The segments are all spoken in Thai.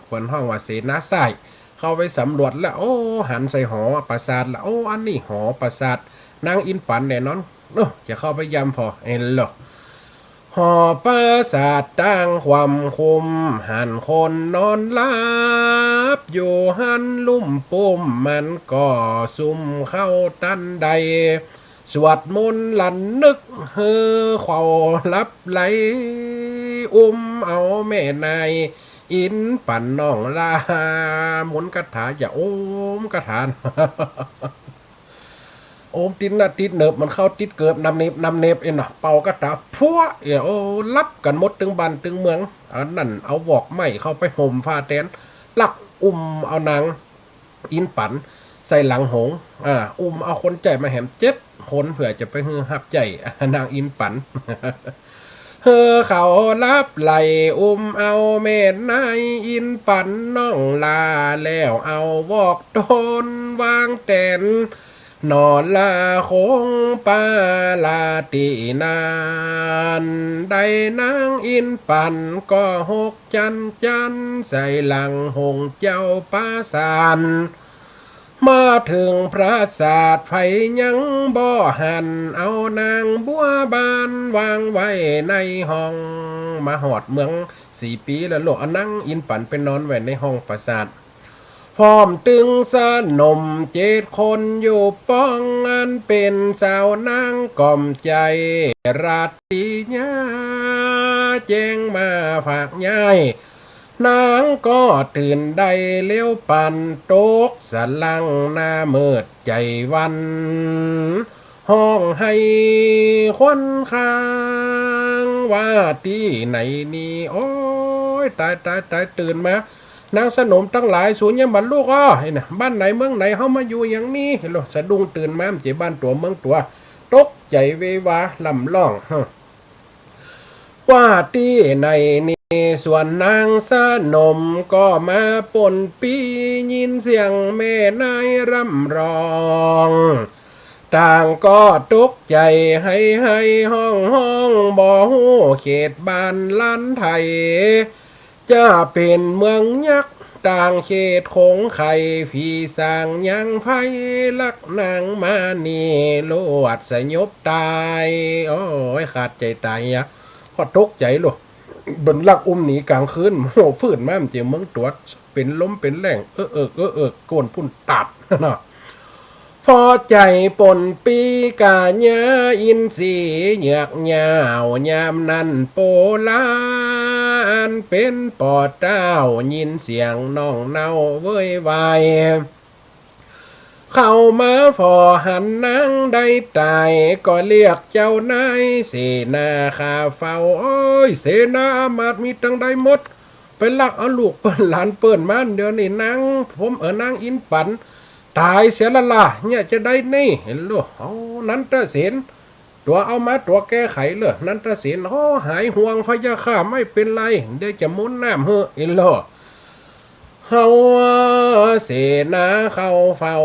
เปิ้นห้องว่าเสนาทรายเข้าไปสำรวจแล้วโอ้หันใส่หอปราสาทแล้วโอ้อันนี้หอปราสาทนางอินปันแน่นอนจะเข้าไปยำพอเอ็นหรอหอปราสาทตั้งความคุมหันคนนอนหลับอยู่หันลุ่มปุ่มมันก็ซุ่มเข้าตันใดสวดมนต์หลันนึกเฮอเขวาลับไหลเอาแม่นายอินปั่นน้องลาหมุนกระถาอย่าโอมกระถาน โอมติดนะติดเนิบมันเข้าติดเกิบนำเนบเอ็นน่ะเป่ากระถาพัวโอ้รับกันหมดตึงบันตึงเมืองอันนั่นเอาวอกไม้เข้าไปห่มฟ้าแตนลักเอานางอินปั่นใส่หลังหงเอาคนใจมาแหม7 คนเผื่อจะไปฮือหับใจนางอินปั่น เฮอเขารับไหลเอาเม็ดนายอินปันน้องลาแล้วเอาวอกตนวางแตนนอนลาคงปาลาตีนานได้นางอินปันก็6 จันใส่หลังหงเจ้าป้าสานมาถึงพระศาสตร์ไผยังบ่หันเอานางบัวบานวางไว้ในห้องมาหอดเมือง4 ปีแล้วโลกนั่งอินปั่นไปนอนไว้ในห้องปราสาทพร้อมตึงสนม7 คนอยู่ป้องอันเป็นสาวนางกล่อมใจราตรีญาแจ้งมาฝากย้ายนางก็ตื่นได้เลี้ยวปันตกสลังหน้ามืดใจวันห้องให้ควันค้างว่าที่ไหนนี่โอ้ยตายตื่นมานางสนมตั้งหลายสูญยังบันลูกเห็นนะบ้านไหนเมืองไหนเฮามาอยู่อย่างนี้เห็นหรอสะดุ้งตื่นมาเจ็บบ้านตัวเมืองตัวตกใจเววาลำล่องว่าที่ในนี้ส่วนนางสนมก็มาปนปียินเสียงแม่นายร่ำร้องต่างก็ตกใจให้ห้องบ่ฮู้เขตบ้านล้านไทยจะเป็นเมืองยักษ์ต่างเขตคงไข่ผีสางยังไพลักนางมานี่ลวดสยบตายโอ้ยขาดใจตายพอตกใจลูกบนลักหนีกลางคืนโหฟื้นมาเจียเมืองตรวจเป็นล้มเป็นแหล่งโกนพุ่นตับนะพอใจปนปีกาญาอินสีเหยือกยาวยามนั้นโปลานเป็นปอดเต้ายินเสียงน้องเนาเว้ยไวเข้ามาพอหันนางได้ตายก็เรียกเจ้านายเสนาข้าเฝ้าโอ้ยเสนาอามาตย์มีตั้งได้หมดไปลักเอาลูกเปิ้นหลานเปิ้นมาเดี๋ยวนี้นางผมนางอินปันตายเสียละล่ะเนี่ยจะได้นี่เห็นลูกเอานั้นตะเสนตัวเอามาตัวแก้ไขเลยนั้นตะเสนหายห่วงพะยาข้าไม่เป็นไรเดี๋ยวจะมุนน้ำเฮอเห็นลูกเฮาเสนาเข้าเฝ้า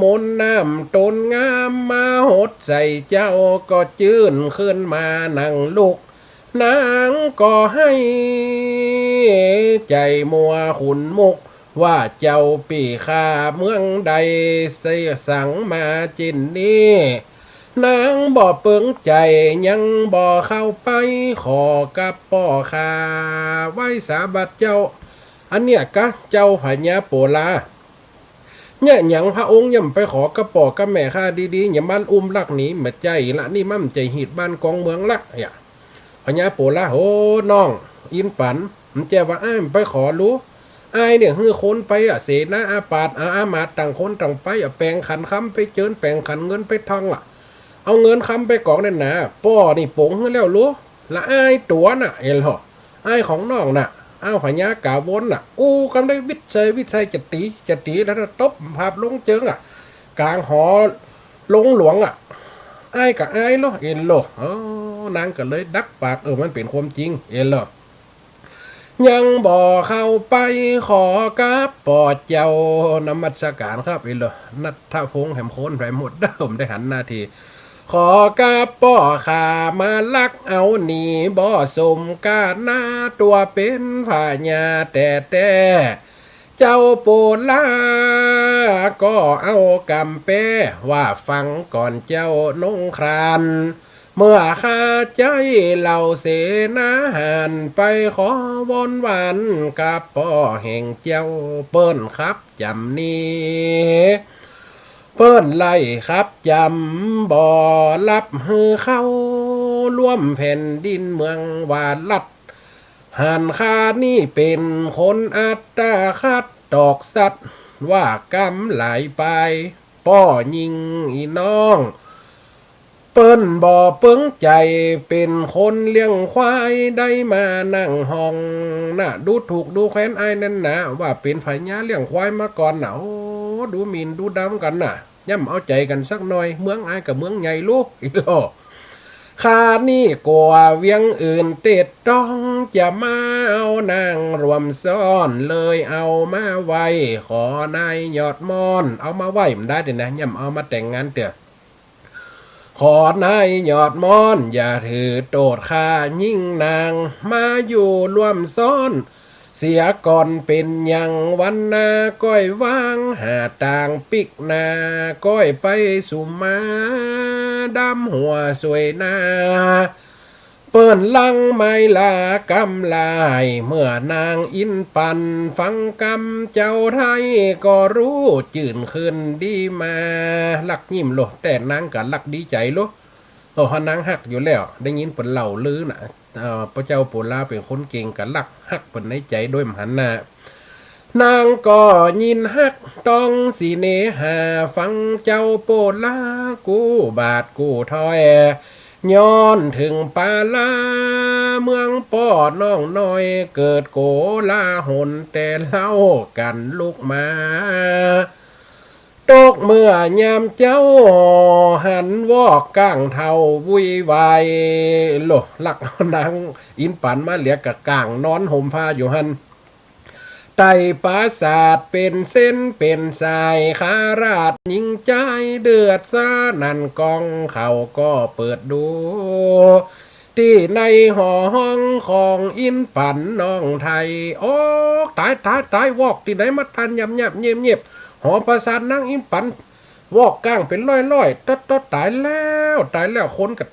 มุนน้ำต้นงามมาหดใส่เจ้าก็จื่นขึ้นมานั่งลุกนางก็ให้ใจมัวขุนมุกว่าเจ้าปีข้าเมืองใดเสียสั่งมาจินนี้นางบ่เปิงใจยังบ่เข้าไปขอกับป่อข้าไว้สาบัดเจ้าอันเนี้ยกะเจ้าพญาโปลาเนี่ยหยังพระองค์ย่ำไปขอกระป๋อกับแม่ข้าดีๆอย่ามันลักหนีมาใจละนี่มั่มใจหีดบ้านกองเมืองละพญาโปลาโอ้น้องอินปันมันแจ้ว่าอ้ายไปขอรู้อ้ายเนี่ยฮือคนไปเสนาอาปาดอามาต่างคนต่างไปแปลงขันคำไปเจิญแปลงขันเงินไปทองเอาเงินคำไปกองนั่นนะป้อนี่ปงให้แล้วรู้ละอ้ายตัวน่ะเห็นหรออ้ายของน้องน่ะเอาพญากาวนกำได้วิจัยจะตีแล้วตบภาพลงเจิงกลางหอลงหลวงอ้ายกับอ้ายเอ็นนางก็เลยดักปากมันเป็นความจริงเอ็นยังบ่เข้าไปขอกับปอดเจ้านมัสการครับเอ็นนัทพงษ์แหมโคนไปหมดผมได้หันหน้าที ขอกาป้อขามาลักเอาหนีบ่สมกาหน้าตัวเป็นผาญาแต่เจ้าโปลาก็เอากำเป้ว่าฟังก่อนเจ้านงครานเมื่อข้าใจเหล่าเสนาหานไปขอวอนหวานกับพ่อแห่งเจ้าเปิ้นครับจำนี้เปิ้นไล่ครับจำบ่รับฮือเข้าร่วมแผ่นดินเมืองวาลัดหันคานี่เป็นคนอัตตาคัดดอกสัตว์ว่ากำไหลไปป้อยิงอีน้องเปิ้นบ่เปิ้งใจเป็นคนเลี้ยงควายได้มานั่งห้องน่ะดูถูกดูแคว้นไอ้นั่นนะว่าเป็นไผญาเลี้ยงควายมาก่อนน่ะโอ้ดูหมิ่นดูดำกันน่ะย่ำเอาใจกันสักหน่อยเมืองไอ้กับเมืองใหญ่ลูกอีโลข้านี่กลัวเวียงอื่นเต็ดต้องจะมาเอานางรวมซ่อนเลยเอามาไว้ขอนายยอดมอนเอามาไว้มันได้เดี๋ยวนะย่ำเอามาแต่งงานเถอะขอนายยอดมอนอย่าถือโตดข้ายิ่งนางมาอยู่ร่วมซ่อนเสียก่อนเป็นอย่างวันนาก้อยว่างหาต่างปิกนาก้อยไปสุมาดำหัวสวยนาเปิ้นลังไม่ลากำลายเมื่อนางอินปันฟังกำเจ้าไทยก็รู้จื่นขึ้นดีมาลักยิ้มโลแต่นางก็ลักดีใจโลนางหักอยู่แล้วได้ยินเปิ้นเล่าลือน่ะพระเจ้าโปลาเป็นคนเก่งกับลักหักเปิ้นในใจด้วยมหันนานางก็ยินฮักต้องสีเนหาฟังเจ้าโปลากูบาทกูถอยย้อนถึงปาลาเมืองป้อน้องน้อยเกิดโกลาหนแต่เล่ากันลูกมาตกเมื่อยามเจ้าหันวอกก้างเท่าวุยวายโลหลักนางอินปันมาเหลียกะก้างนอนห่มผ้าอยู่หันไต่ปราสาทเป็นเส้นเป็นสายคาราดยิงใจเดือดซานันกองเขาก็เปิดดูที่ในหอห้องของอินปันน้องไทยโอ้ตายวอกที่ไหนมาทันยำเงียบหอประสาทนั่งอินปันวอกก้างเป็นร้อยตายแล้วคนกับ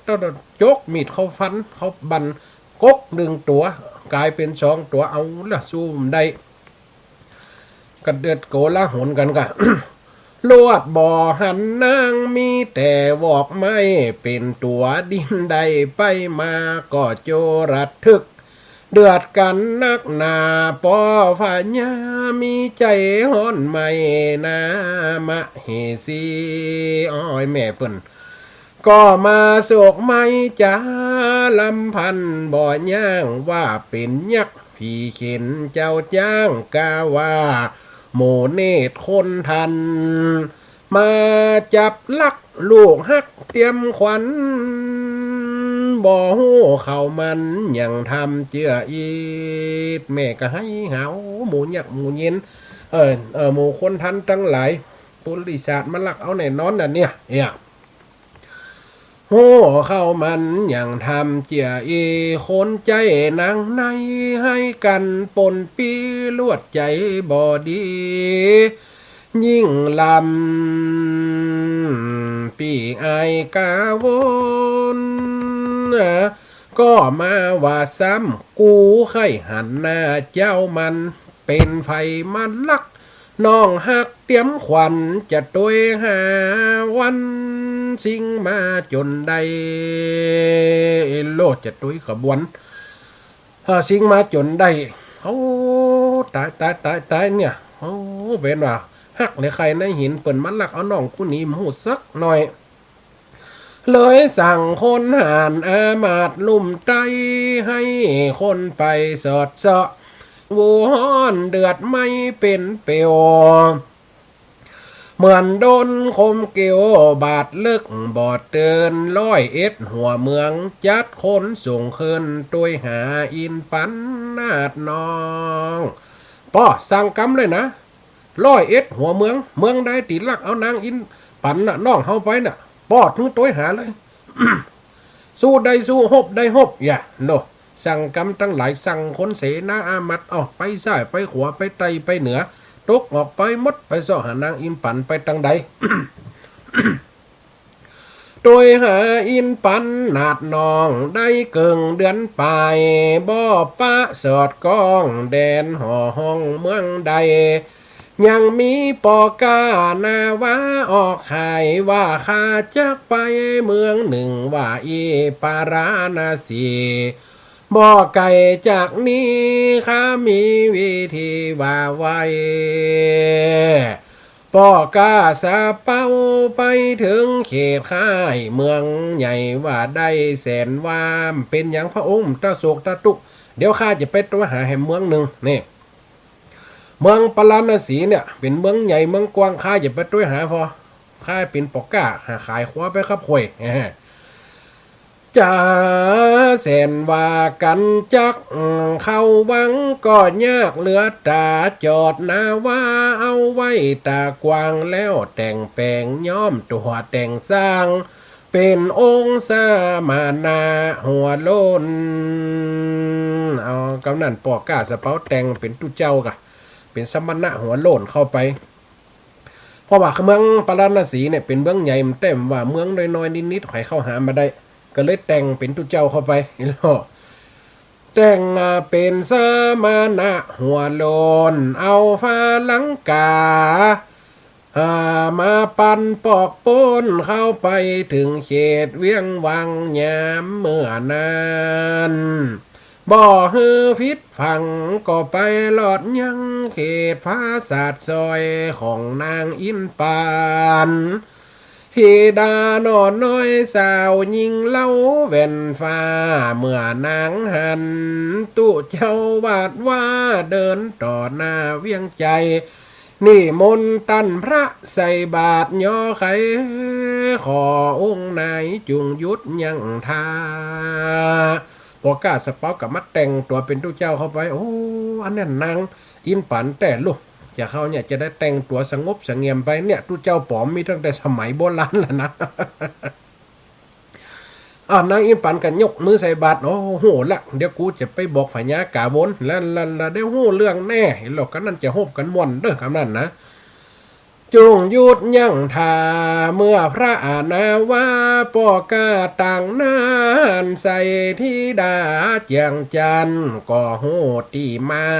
ยกมีดเขาฟันเขาบันกกหนึ่งตัวกลายเป็น2 ตัวเอาละซูมได้กระเดือดโกละหนกันกะ ลวดบ่อหันนางมีแต่วอกไม่เป็นตัวดินใดไปมาก็โจรัดทึกเดือดกันนักหนาปอฝาญามีใจฮ้อนไม่นามะเฮซีอ้อยแม่เปิ้นก็มาโศกไม่จ้าลำพันบ่อย่างว่าเป็นยักษ์พี่เข็นเจ้าจ้างกาว่าโมเนตคนทันมาจับลักลูกฮักเตรียมขวัญบ่หูเข้ามันยังทำเจืออีดแม่ก็ให้เหาหมูยักหมูเย็นหมูคนทันทั้งหลายปุริศาสตร์มันลักเอาแน่นอนน่ะเนี่ยโหเข้ามันอย่างทำเจียอีคนใจนางในให้กันปนปีลวดใจบ่ดียิ่งลำปีไอกาวนก็มาว่าซ้ำกูไข่หันหน้าเจ้ามันเป็นไฟมันลักน้องหักเตรียมขวัญจะตัวหาวันสิ่งมาจนได้โลดจะตุยขบวนสิ่งมาจนได้เขาตายเนี่ยเขาเป็นว่าหักในใครในหินเปิ่นมันลักเอาน้องกูนี้หูสักหน่อยเลยสั่งคนหานอามาตลุ่มใจให้คนไปสอดเสาะวูฮ้อนเดือดไม่เป็นเปียวเหมือนโดนคมเกี่ยวบาดลึกบอดเตือน101หัวเมืองจัดคนส่งคืนตัวยหาอินปันนาดน้องป้อสั่งกำเลยนะ101หัวเมืองได้ตีลักเอานางอินปันน่ะน้องเฮาไปน่ะป้อถึงตัวยหาเลย สู้ได้สู้หบได้หบอย่าโนสั่งกำตั้งหลายสั่งคนเสนาอามัดออกไปซ้ายไปขวาไปไตไปเหนือตกออกไปมดไปซ่อหานางอินปันไปตังใด โดยหาอินปันนาดนองได้เกิงเดือนปลายบ่อปะสอดก้องแดนห่อห้องเมืองใดยังมีปอกาหนาวาออกขายว่าข้าจักไปเมืองหนึ่งว่าอีปาราณสีบ่อไก่จากนี้ข้ามีวิธีว่าไว้ปอกาสาเป้าไปถึงเขตค่ายเมืองใหญ่ว่าได้แสนวามเป็นอย่างพระองค์ตะโศกตะตุกเดี๋ยวข้าจะไปตัวหาแห่งเมืองหนึ่งนี่เมืองปราณสีเนี่ยเป็นเมืองใหญ่เมืองกว้างข้าจะไปตัวหาพอข้าเป็นปอกาหาขายคว้าไปครับควยจะแสนว่ากันจักเข้าวังก็ยากเหลือตาจอดนาว่าเอาไว้ตากวางแล้วแต่งแปลงย้อมตัวแต่งสร้างเป็นองค์สามานาหัวโลนเอากำนันปอกาสะเปาแต่งเป็นตุเจ้ากะเป็นสมณะหัวโลนเข้าไปเพราะว่าเมืองปราณสีเนี่ยเป็นเมืองใหญ่มันเต็มว่าเมืองน้อยๆนิดๆใครเข้าหามาได้ก็เลยแต่งเป็นตุเจ้าเข้าไปแล้วแต่งเป็นสมานะหัวโลนเอาฟ้าลังกามาปันปอกป้นเข้าไปถึงเขตเวียงวังยามเมื่อนานบ่ฮือพิษฝังก็ไปหลอดยังเขตพระศาสตร์ซอยของนางอินปานฮิดานอนน้อยสาวยิงเล่าแว่นฟ้าเมื่อนางหันตุเจ้าวาดว่าเดินต่อหน้าเวียงใจนี่มนตันพระใส่บาทย่อไขขอองค์นายจุงยุดยังทาปอกาสเปากับมัดแต่งตัวเป็นตุเจ้าเข้าไปโอ้อันนั้นนางอินปันแต่ลูกจะเขาเนี่ยจะได้แต่งตัวสงบสงเงียมไปเนี่ยตู้เจ้าป๋อมมีตั้งแต่สมัยโบราณแล้วนะนางอินปันกันยกมือใส่บาตรโอ้โหละเดี๋ยวกูจะไปบอกพญากาวนแล้วได้หู้เรื่องแน่หรอกกันนั่นจะโฮบกันม่วนเด้อคำนั้นนะจงหยุดยั่งทาเมื่อพระอาณาว่าปอกาต่างนานใส่ที่ดาเจียงจันก็โหตีไม้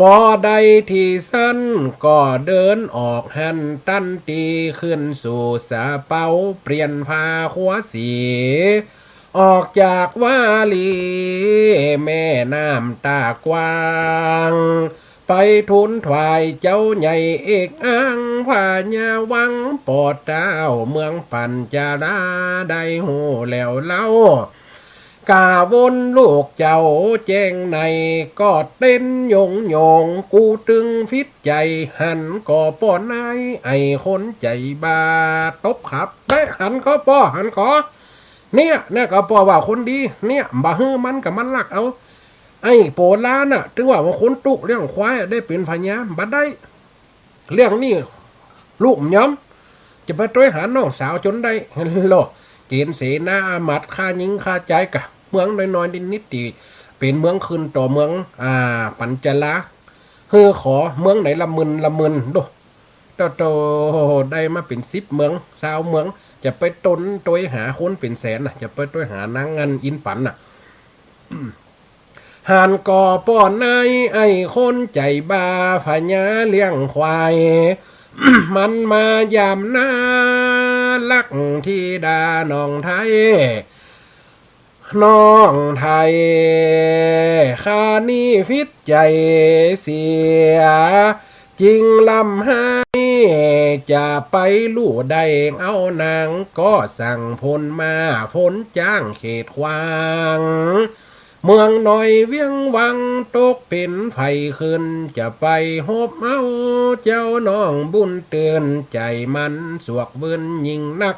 พอใดที่สั้นก็เดินออกหันตั้นตีขึ้นสู่สาเปาเปลี่ยนผ้าหัวสีออกจากวาลีแม่น้ำตากว้างไปทุนถวายเจ้าใหญ่เอกอ้างพญาวังปอดเต้าเมืองปัญจาราได้หูแล้วเล่ากาวนลูกเจ้าแจ้งในก็เต้นยงกูตึงฟิตใจหันก็ป้อนายไอคนใจบาตบขับได้หันก็ป้อหันขอเนี่ยก็ป้อว่าคนดีเนี่ยบ่ฮื้อมันกับมันลักเอาไอ้โปลาน่ะถึงว่าคนตุกเรื่องควายได้เป็นพญาบัดได้เรื่องนี้ลูกย้อมจะไปต้วยหาน้องสาวจนได้โลเกณฑ์เสนาอามัดค่ายิงค่าใจกะเมืองน้อยๆนิดๆตีเป็นเมืองขึ้นต่อเมืองปัญจลาขอเมืองไหนละมึนดูโตได้มาเป็น10เมือง20เมืองจะไปต้นต้วยหาคนเป็นแสนน่ะจะไปต้วยหานางงานอินปันน่ะหานก่อป้อนนายไอ้คนใจบาพญาเลี้ยงควายมันมายามหน้าลักที่ดาน้องไทยข้านี่ฟิตใจเสียจริงลำให้จะไปลู่ใดเอานางก็สั่งพลมาพลจ้างเขตควางเมืองหน่อยเวียงวังตกเป็นไฟขึ้นจะไปหบเอาเจ้าน้องบุญเตือนใจมันสวกเวินยิ่งนัก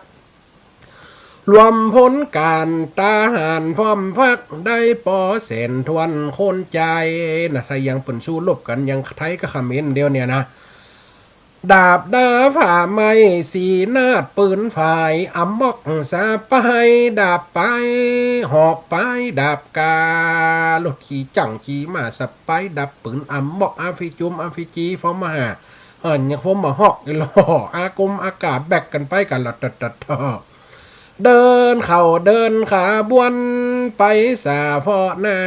รวมผลการตาหารพร้อมพักได้ปอเสนทวนคนใจนะถ้ายังเป็นสู้รบกันยังไทยกับเขมรเดียวเนี่ยนะ ดาบดาฝ่าไม้สีนาดปืนฝ่ายอำมอกสาไปดาบไปหอกไปดาบกาลถขี่จังขี่มาสไปดับปืนอำมอกอาฟิจุมอาฟิจีฟอมายังฟอมาฮอกอีหลออากมอากาศแบกกันไปกันละตัดเดินเข่าเดินขาบวนไปสาพอนา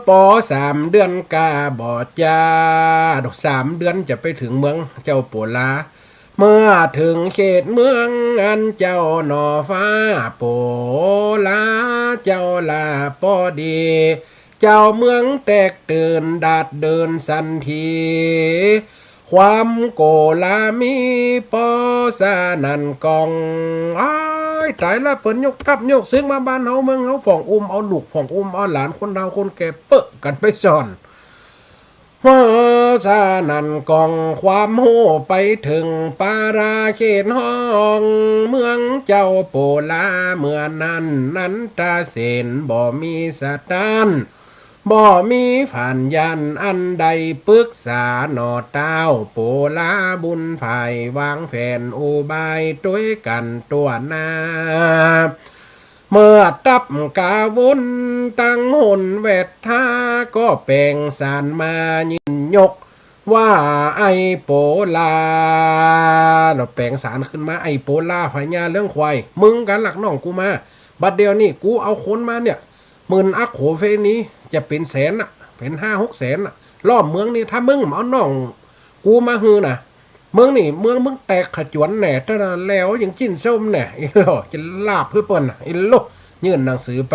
ปอ3 เดือนกาบอดยาดอก3 เดือนจะไปถึงเมืองเจ้าโปลาเมื่อถึงเขตเมืองอันเจ้าหนอฟ้าโปลาเจ้าลาปอดี เจ้าเมืองแตกตื่นดาดเดินสันทีความโกลามีปอสานันกองตายแล้วเปิ้นยกกับยกซึ้งมาบ้านเฮาเมืองเฮาฝ่องเอาลูกฝ่องเอาหลานคนดาวคนแก่เปะกันไปซ่อนว่าสานันกองความโหไปถึงปาราเขตห้องเมืองเจ้าโปลาเมื่อนั้นตาเสนบ่มีสตานบ่มีผ่านยันอันใดปรึกษาหนอเต้าโปลาบุญฝ่ายวางแผนอุบายด้วยกันตัวนาเมื่อตับกาวนตั้งหนเวทท่าก็แปลงสารมายินยกว่าไอโปลาเราแปลงสารขึ้นมาไอโปลาพญาเรื่องควายมึงกันหลักน้องกูมาบัดเดียวนี่กูเอาคนมาเนี่ย10,000อักโขเฟนี้จะเป็นแสนอ่ะเป็น5-6 แสนอ่ะรอบเมืองนี่ถ้ามึงเอาน้องกูมาฮือน่ะเมืองนี่เมืองมึงแตกขจวนแหน่แต่แล้วยังกินส้มแหน่อีโลจะลาบเพื่อเปิ้นอีโลยื่นหนังสือไป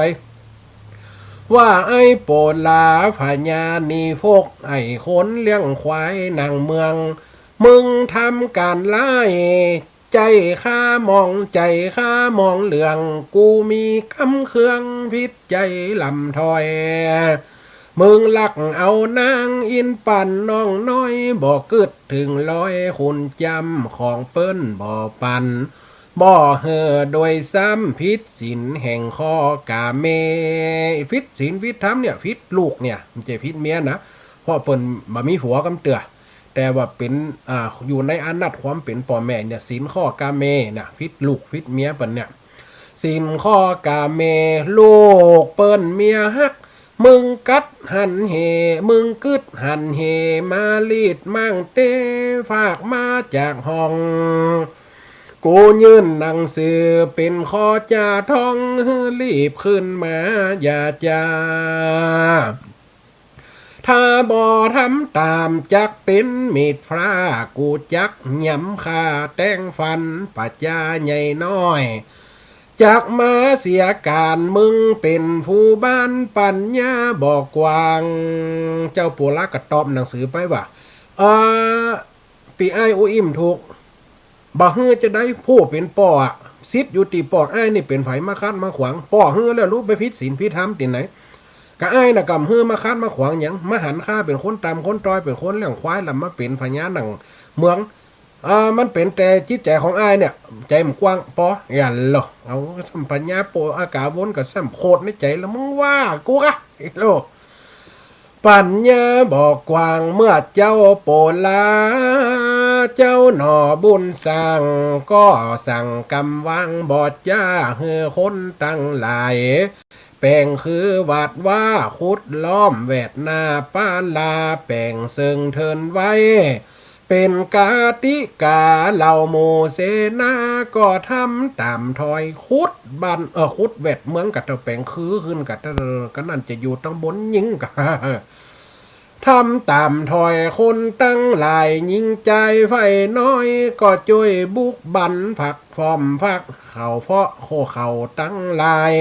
ว่าไอ้โปลาพญานีพกไอ้คนเลี้ยงควายนางเมืองมึงทำการไล่ใจข้ามองใจข้ามองเหลืองกูมีคำเครื่องพิษใจลำถอยมึงลักเอานางอินปั่นน้องน้อยบ่กึดถึง100คุณจำของเปิ้นบ่ปันบ่เห่อโดยซ้ำพิษศีลแห่งข้อกาเมพิษศีลพิษธรรมเนี่ยพิษลูกเนี่ยมันจะพิษเมียนะเพราะเปิ้นบ่มีผัวกำเตือแต่ว่าเป็นอยู่ในอนัตความเป็นพ่อแม่เนี่ยศีลข้อกาเมเนี่ยพิษลูกพิษเมียเปิ้นเนี่ยศีลข้อกาเมลูกเปิ้นเมียฮักมึงกัดหันเหมึงกึดหันเหมาลีดมั่งเตฝากมาจากห้องกูยื่นหนังสือเป็นข้อจ่าท้องรีบขึ้นมาอย่าจ้าถ้าบ่ทำตามจักเป็นมีดพระกูจักย้ำขาแต่งฟันปัจจาใหญ่น้อยจากมาเสียการมึงเป็นผู้บ้านปัญญาบอกกวางเจ้าปัวละกระตอบหนังสือไปว่าปีไอโออิ่มถูกบ่ฮื้อจะได้ผู้เป็นป่อซิดอยู่ตีป่อไอนี่เป็นไผมาคัดมาขวางป่อฮื้อแล้วรู้ไปพิษศีลพิธรรมติไหนกะไอน่ะกำฮื้อมาคัดมาขวางหยังมาหันข้าเป็นคนตามคนตอยเป็นคนเลี้ยงควายแล้วมาเป็นพญาหนังเมืองมันเป็นแต่จิตใจของอ้ายเนี่ยใจมันกว้างปออย่างหรอเอาสัมปัญญาโปอากาวนกับสัมโคตรในใจแล้วมึงว่ากูกะอีโลปัญญาบอกกว้างเมื่อเจ้าโปลาเจ้าหนอบุญสั่งก็สั่งกำวังบอดจ้าเฮือคนตั้งหลายแปลงคือวัดว่าขุดล้อมแวดนาป้าลาแปลงเซิงเทินไว้เป็นกาติกาเหล่าโมเสนาก็ทำตามถอยคุดบันคุดเวทเมืองกับเตาแปลงคือขึ้นกับก็นั่นจะอยู่ตั้งบนยิงกะทำตามถอยคนตั้งหลายยิงใจไฟน้อยก็ช่วยบุกบันผักฟอมฟักเข่าเพาะโคเข่าตั้งหลาย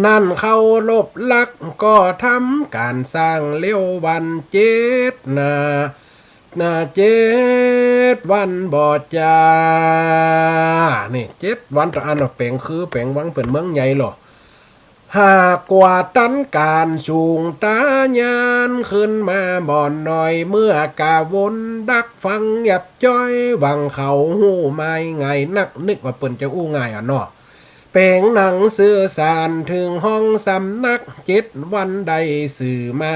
นั่นเขาลบลักก็ทำการสร้างเลี้ยววัน7 วันบอดจ้านี่7 วันต่ออันแปลงคือแปลงวังเป็นเมืองใหญ่หรอหากกว่าตันการสูงตายานขึ้นมาบ่อนหน่อยเมื่อกาวนดักฟังหยับจ้อยวังเขาหูไม่ไงนักนึกว่าเปิ้นจะอู้ง่ายเนาะแปลงหนังสื่อสารถึงห้องสำนัก7 วันใดสื่อมา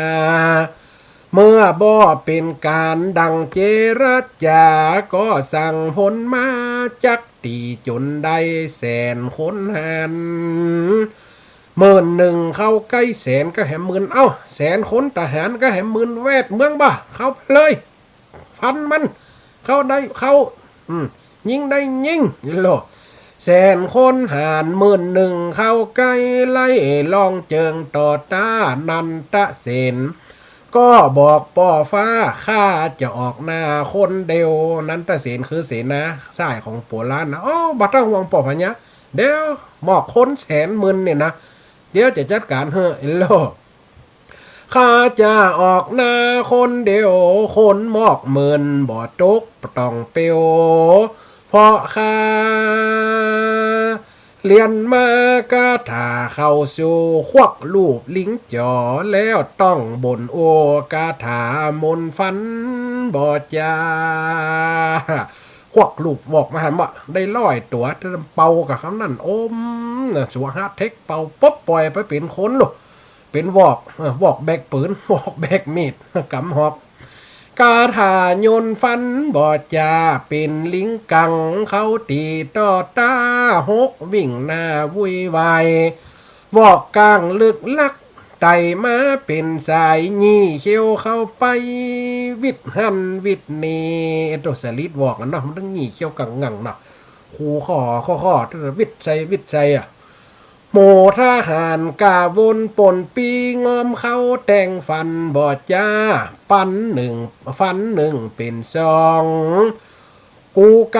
เมื่อบ่เป็นการดังเจรจาก็สั่งผลมาจักตีจนได้แสนคนหัน11,000เข้าใกล้แสนก็แหมหมื่นแสนคนทหารก็แหมหมื่นแวดเมืองบ่เข้าไปเลยฟันมันเข้าได้เข้ายิงได้ยิงโลแสนคนหาร11,000เข้าใกล้ไล่ลองเจิงต่อตานันตะเสนก็บอกป่อฟ้าข้าจะออกหน้าคนเดียวนันตะเสนคือเสนาสายของโบราณนะบัดต้องห่วงป่อพญะเดี๋ยวหมอกคนแสนหมื่นเนี่ยนะเดี๋ยวจะจัดการเฮ้อโลข้าจะออกหน้าคนเดียวคนหมอกหมื่นบ่ตกต้องเปียวเพราะข้าเรียนมากะถาเข้าสู่ควักลูบลิงจ่อแล้วต้องบนโอกาถามนฟันบ่จาควักลูบบอกมาหันว่าได้100 ตัวเป่ากับคำนั้นอมสัวฮาเทคเป่าปุ๊บปล่อยไปเป็นคนลูกเป็นวอกแบกปืนวอกแบกมีดกำหอกกาถาโยนฟันบอดจาเป็นลิงกังเขาตีต่อตาหกวิ่งหน้าวุ่ยวายวอกกลางลึกลักไตมาเป็นสายยี่เขียวเข้าไปวิดหันวิดนีตัวสลิดวอกเนาะมันต้องยี่เขียวกังงังเนาะคูข้อวิดใจโมทหารกาวนปนปีงอมเข้าแต่งฟันบอดจ้าฟันหนึ่งเป็น2กูก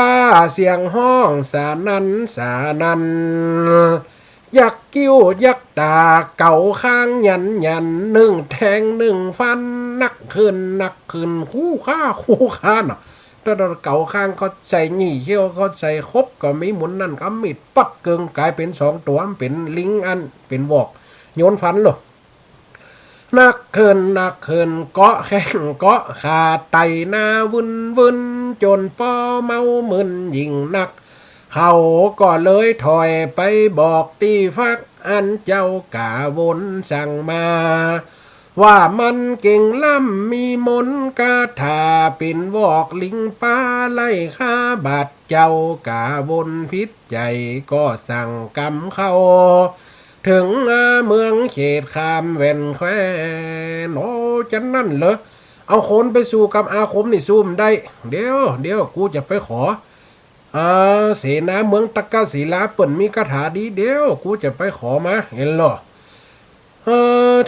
าเสียงห้องสานันยักกิ้วยักตาเก่าข้างยัน1แทง1ฟันนักขึ้นคู่ค่าเนาะถ้าเก่าข้างเขาใส่หนี่เขี้ยวเขาใส่ครบก็ไม่หมุนนั่นก็มิดปักเกิงกลายเป็น2 ตัวเป็นลิงอันเป็นวอกโยนฟันหรอนักเคินเกาะแข้งเกาะขาไตหน้าวุ่นจนป้อเมามึนยิงนักเขาก็เลยถอยไปบอกตีฟักอันเจ้ากาวนสั่งมาว่ามันเก่งล่ำมีมนกาถาเป็นวอกลิงป้าไล่ข้าบาดเจ้ากาวนพิษใจก็สั่งกำเข้าถึงเมืองเขตคามแว่นแควนจะนั่นเหรอเอาคนไปสู่กับอาคมนี่ซูมได้เดี๋ยวกูจะไปขอเสนาเมืองตะกะศิลาเปิ่นมีคาถาดีเดี๋ยวกูจะไปขอมาเห็นหรอ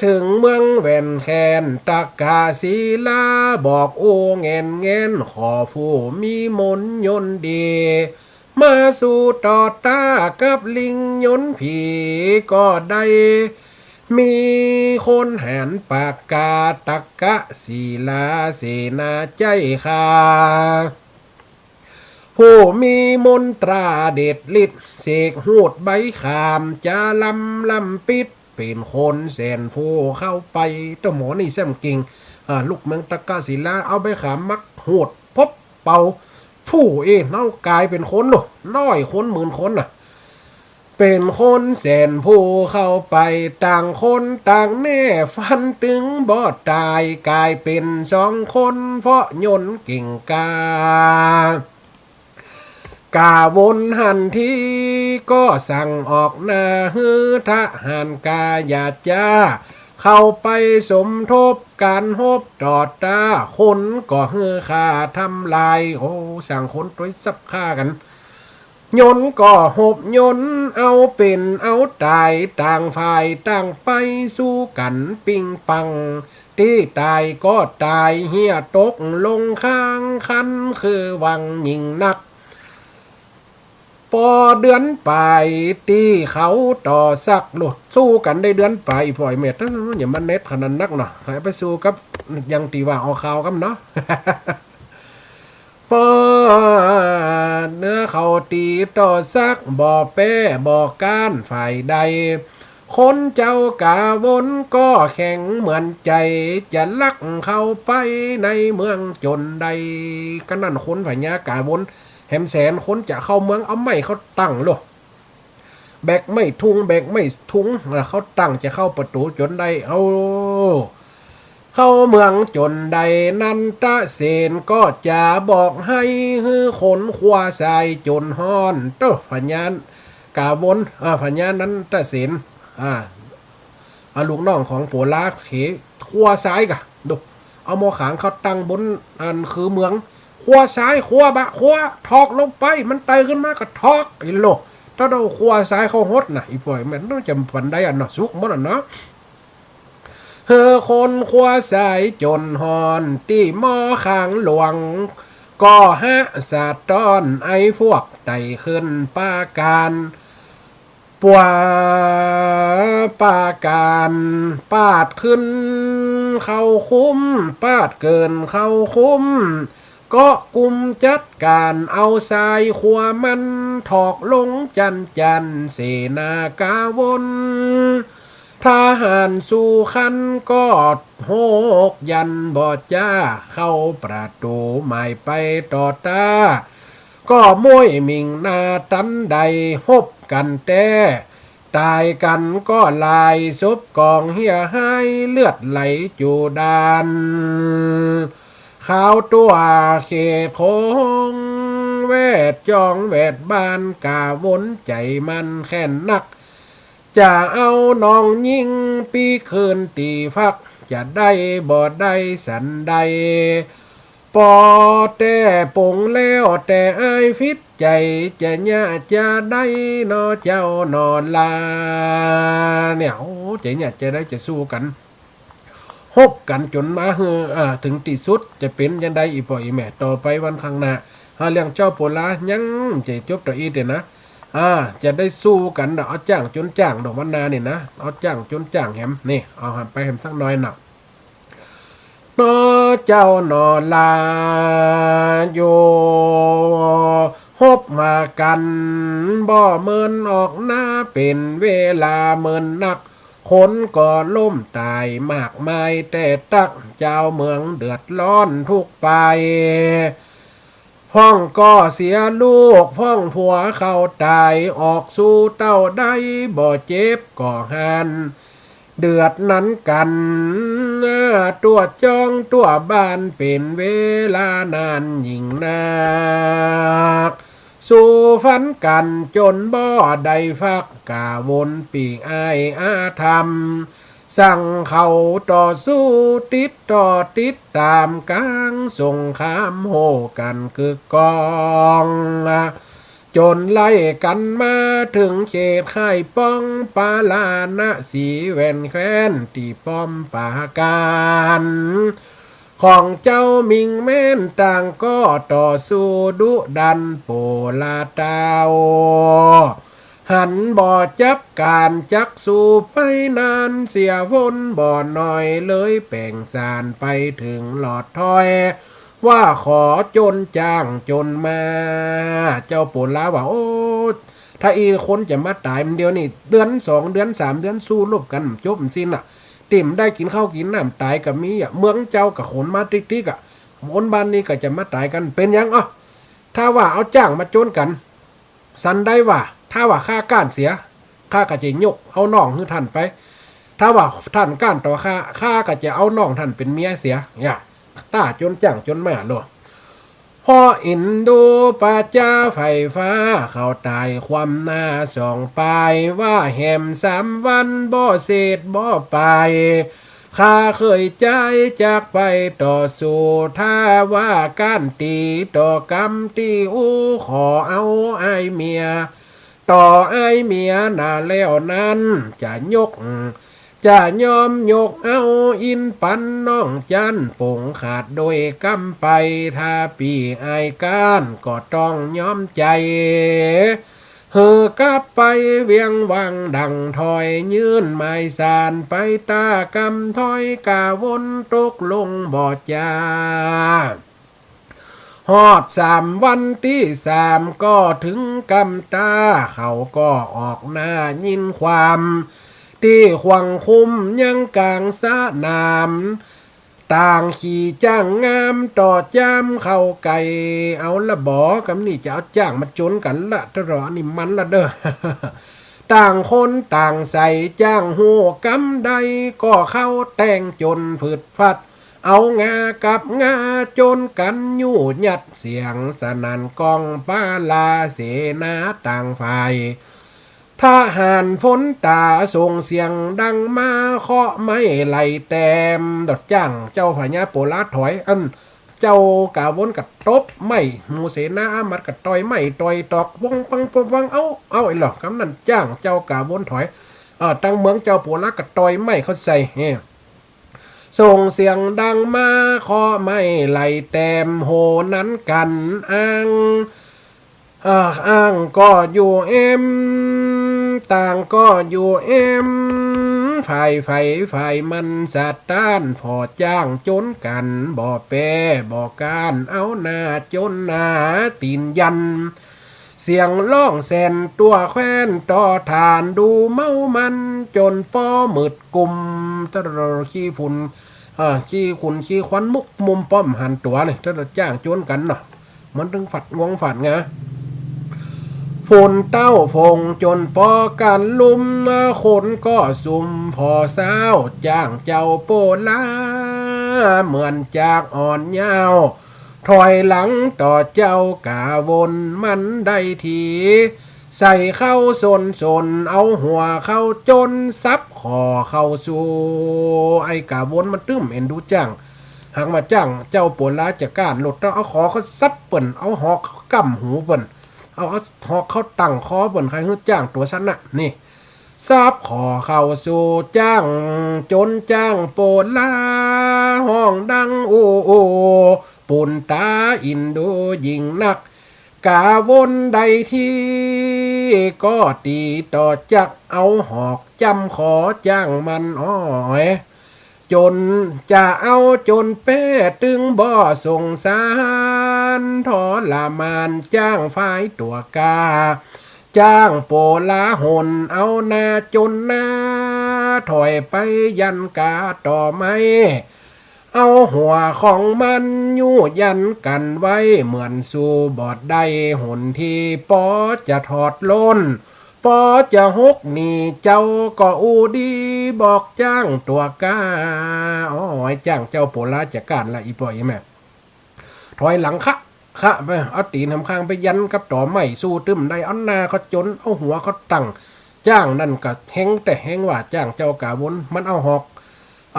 ถึงเมืองแว่นแคนตะกาศิลาบอกโอ้เงินขอผู้มีมนยนดีมาสู่ต่อตากับลิงยนผีก็ได้มีคนแหนปากกาตะกะศิลาเสนาใจขาผู้มีมนตราเด็ดฤทธิ์เสกหูดใบขามจะลำปิดเป็นคนแสนผู้เข้าไปเจ้าหมอนี่แซมกิ่งลูกเมืองตะกาศิลาเอาใบขามมักหูดพบเป่าผู้เน่ากลายเป็นคนหรอ100 คน10,000 คนน่ะเป็นคนแสนผู้เข้าไปต่างคนต่างแน่ฟันตึงบอดตายกลายเป็น2 คนเพราะยนต์กิ่งกาวนหันที่ก็สั่งออกหน้าฮือทหารกาญาจ้าเข้าไปสมทบการฮบตอดตาคนก็ฮือฆ่าทำลายสั่งคนตัวซับฆ่ากันยนก็หบยนเอาเป็นเอาตายต่างฝ่ายต่างไปสู้กันปิงปังที่ตายก็ตายเฮียตกลงข้างคันคือวังยิงนักพอเดือนไปตีเขาต่อสักหลุดสู้กันได้เดือนไปปล่อยเม็ดอย่ามันเน็ตขนาดนักเนาะใครไปสู้กับยังตีว่าเอาข่าวกันเนาะ พอเนื้อเขาตีต่อสักบ่อแป้บ่อก้านฝ่ายใดคนเจ้ากาวนก็แข็งเหมือนใจจะลักเข้าไปในเมืองจนใดก็นั่นคนฝ่ายญากาวนแหมแสนคนจะเข้าเมืองเอาไม่เขาตั้งหรอแบกไม่ทุงแล้วเขาตั้งจะเข้าประตูจนได้เอา เข้าเมืองจนใดนันตะเสนก็จะบอกให้ฮือขนขวาสายจนฮ้อนเต้าพญานกาวนพญานั้นตะเสนลูกน้องของโปลาเขขวาซ้ายกะดูเอาหมอขางเขาตั้งบนอันคือเมืองขวาซ้ายขวาบะขวาทอกลงไปมันไตขึ้นมาก็ทอกไอ้โลถ้าเราขวาซ้ายเขาฮดน่ะอีป่อยมันต้องจำฝันได้อ่ะเนาะสุกมันอ่ะเนาะคนขวาสายจนหอนตีหม้อขางหลวงก็ฮะสาตอนไอ้พวกไต่ขึ้นป้าการปัวป้าการปาดขึ้นเข้าคุ้มปาดเกินเข้าคุ้มก็กุมจัดการเอาทรายขวามันถอกลงจันเสนากาวนทหารสู่คันก็โหกยันบอดจ้าเข้าประตูหมายไปต่อตาก็ม้วยมิงนาตันใดฮบกันแต่ตายกันก็ลายซบกองเฮียให้เลือดไหลจูดานข้าวตัวเขตคงเวทจองเวทบานกาวนใจมันแค่นนักจะเอาน้องยิงปีคืนตีพักจะได้บ่ได้สันใดปอแต่ปงแล้วแต่ไอ้ฟิตใจจะญาจะได้นอเจ้านอนลาเนี่ยโอ้ใจญาจะได้จะสู้กันฮบกันจนมาถึงที่สุดจะเป็นยังไงอีพ่ออีแม่ต่อไปวันข้างหน้าเรื่องเจ้าโปลายังจะจบตัวอีเด้นะจะได้สู้กันเอาจ้างจนจ้างดอกวันนาเนี่ยนะเอาจ้างจนจ้างแฮมนี่เอาแฮมไปแฮมสักน้อยหนักนอเจ้านอลาโยฮบมากันบ่เมินออกหน้าเป็นเวลาเมินนักคนก็ล้มตายมากมายแต่ตักเจ้าเมืองเดือดร้อนทุกไปพ่องก็เสียลูกพ่องผัวเขาตายออกสู่เต้าได้บ่เจ็บก่อหันเดือดนั้นกันตัวจองตัวบ้านเป็นเวลานานยิ่งนักสู่ฝันกันจนบ่ได้ฟักกาวนปีกอายอาธรรมสั่งเขาต่อสู้ติดตามกลางสงครามโหกันคือกองจนไล่กันมาถึงเขตค่ายป้องปาลานะสีแว่นแคว้นตีป้อมปาการของเจ้ามิงแม่นต่างก็ต่อสู้ดุดันโปลาเตาหันบ่อจับการจักสู่ไปนานเสียวนบ่อหน่อยเลยแป่งสารไปถึงหลอดถ้อยว่าขอจนจ้างจนมาเจ้าโปลาว่าโอ้ถ้าอีคนจะมาตายมันเดียวนี่เดือน2 เดือน 3 เดือนสู้รบกันจบสิ้นติ่มได้กินข้าวกินน้ำตายกับมีเมืองเจ้ากับขนมาติ๊กบนบ้านนี้ก็จะมาตายกันเป็นยังถ้าว่าเอาจ้างมาโจนกันสันได้ว่าถ้าว่าค่าก้านเสียข้าก็จะยกเอาน้องให้ท่านไปถ้าว่าท่านก้านต่อข้าก็จะเอาน้องท่านเป็นเมียเสียเนี่ยตาจนจ้างจนแม่หลวงพออินดูปาจ้าไฟฟ้าเขาตายความหน้า2 ปลายว่าแหม3 วันบ่เศษบ่ไปข้าเคยใจจากไปต่อสู้ถ้าว่าก้านตีต่อกำตีขอเอาไอเมียต่อไอเมียน่าแล้วนั้นจะยอมยกเอาอินปันน้องจันปงขาดโดยกำไปถ้าปีไอก้านก็ต้องยอมใจกลับไปเวียงวังดังถอยยื่นไม้สานไปตากำถอยกาวนตกลงบ่อจาฮอด3 วันที่ 3ก็ถึงกำตาเขาก็ออกหน้ายินความที่ขวังคุ้มยังกลางสะนามต่างขี่จ้างงามต่อจ้ามเข้าไก่เอาละบอกำนี่จะเอาจ้างมาจนกันละตลอดนี่มันละเด้อ ต่างคนต่างใส่จ้างหูกำใดก็เข้าแต่งจนผึดฟัดเอางากับงาจนกันยู่หยัดเสียงสนั่นกองป้าลาเสนาต่างฝ่ายทหารฝนตาส่งเสียงดังมาเคาะไม่ไหลแต้มดดจ้างเจ้าพญาโปลาถอยอันเจ้ากาวนกัดตบไม่มูเสนาอามัดกัดต่อยไม่ต่อยตอกวงปังปังปังเอาไอ้หรอกคำนั้นจ้างเจ้ากาวนถอยตั้งเมืองเจ้าโปลากัดต่อยไม่เขาใส่ส่งเสียงดังมาเคาะไม่ไหลแต้มโหนั้นกันอ้างก็อยู่ต่างก็อยู่ฝ่ายมันสัตต้านพอจ้างจนกันบ่แปรบ่การเอาหน้าจนหน้าตีนยันเสียงร้องแสนตัวแคว้นต่อฐานดูเมามันจนป้อมืดกุมตะขี้ฝุ่นขี้ขุนขี้ควันมุกมุมป้อมหันตัวเลยถ้าจ้างจนกันเนาะมันถึงฝัดงวงฝัดไงฝุ่นเต้าฟงจนปอกันลุมคนก็ซุ่มพอสาวจ้างเจ้าโปลาเหมือนจากอ่อนยาวถอยหลังต่อเจ้ากาวนมันได้ทีใส่เข้าสนเอาหัวเข้าจนซับคอเข้าสู่ไอ้กาวนมันตึ้มเอ็นดูจ้างหากมาจ้างเจ้าโปลาจะก้านหลุดเอาขอเขาซับเปิ่นเอาหอกกำหูเปิ่นเอาหอกเขาตั้งคอเปิ่นใครเขาจ้างตัวฉันน่ะนี่ซับขอเข้าสู่จ้างจนจ้างโปลาห้องดังโอปุ่นตาอินดูยิงนักกาวนใดที่ก็ตีต่อจักเอาหอกจำขอจ้างมันอ้อยจนจะเอาจนเป้ตึงบ่ส่งสารทรมานจ้างฝ่ายตัวกาจ้างโปลาหนเอาหน้าจนหน้าถอยไปยันกาต่อไม่เอาหัวของมันยู่ยันกันไว้เหมือนสู่บอดได้หนที่ปอจะถอดล้นปอจะฮกนี่เจ้าก็อูดีบอกจ้างตัวกาจ้างเจ้าโปลาจะการละอีปอยแม่ถอยหลังคะไปเอาตีนทำข้างไปยันกับต่อไม้สู้ตึมได้เอาหน้าเขาจนเอาหัวเขาตั้งจ้างนั่นก็แห้งแต่แห้งว่าจ้างเจ้ากาวนมันเอาหอก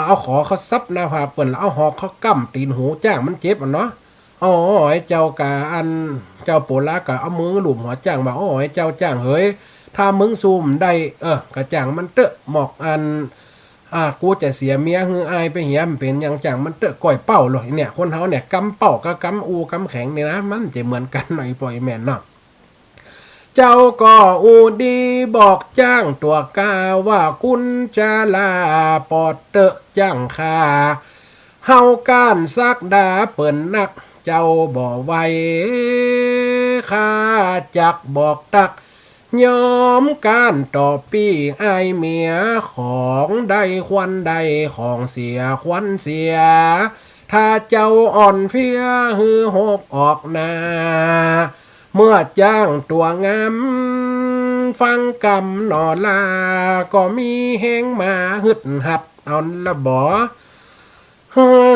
เอาขอเขาซับหน้าผาเปิ่นแล้วเอาหอกเขากั้มตีนหูจ้างมันเจ็บเนาะไอ้เจ้ากาอันเจ้าโปลากะเอามือหลุมหัวจ้างมาไอ้เจ้าจ้างเฮ้ยถ้ามึงซูมได้กระจ่างมันเตอะหมอกอันกูจะเสียเมียฮืออายไปเหียมเป็นอย่างจ่างมันเตอะก่อยเป้าเลยเนี่ยคนเฮาเนี่ยกำเป้าก็กำกำแข็งเนี่ยนะมันจะเหมือนกันหน่อยปล่อยแม่นเนาะเจ้าก็อูดีบอกจ้างตัวกาว่าคุณจะลาปอดเตอะจ้างคาเฮาการซักดาเปิ่นนักเจ้าบ่ไว้ข้าจักบอกตักยอมการต่อปีไอเมียของใดควันใดของเสียควันเสียถ้าเจ้าอ่อนเฟียฮือหกออกหน้าเมื่อจ้างตัวงามฟังกำหนอลาก็มีแหงมาหึดหัดเอาละบ่